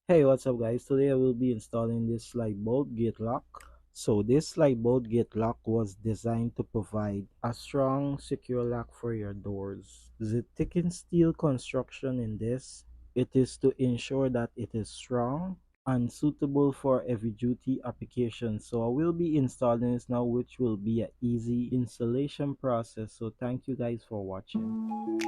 Hey, what's up guys? Today I will be installing this slide bolt gate lock. So this slide bolt gate lock was designed to provide a strong, secure lock for your doors. The thickened steel construction in this, it is to ensure that it is strong and suitable for heavy duty applications. So I will be installing this now, which will be an easy installation process. So thank you guys for watching.